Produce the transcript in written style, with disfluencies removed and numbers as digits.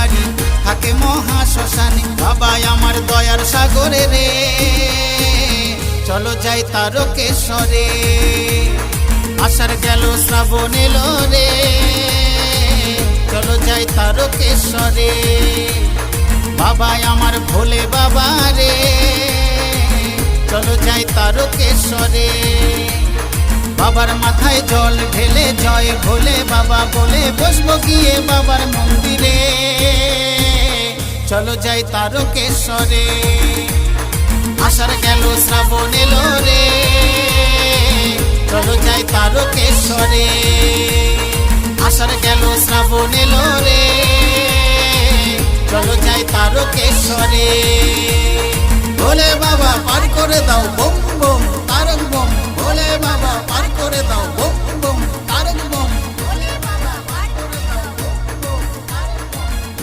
বাড়ি থাকে মহা শ্মশানে। বাবা আমার দয়ার সাগরে রে, চলো যাই তারকেশ্বরে। আষাঢ় গেল শ্রাবণ এলো রে, চলো যাই তারকেশ্বরে। বাবা আমার ভোলে বাবা রে, চলো যাই তারকেশ্বরে। বাবার মাথায় জল ঢেলে জয় ভোলে বাবা বলে বসবো গিয়ে বাবার মন্দিরে। চলো যাই তারকেশ্বরে। আষাঢ় গেল শ্রাবণ এলো রে, চলো যাই তারকেশ্বরে। আষাঢ় গেল শ্রাবণ এলো রে, চলো যাই তারকেশ্বরে। ভোলে বাবা পার করে দাও বম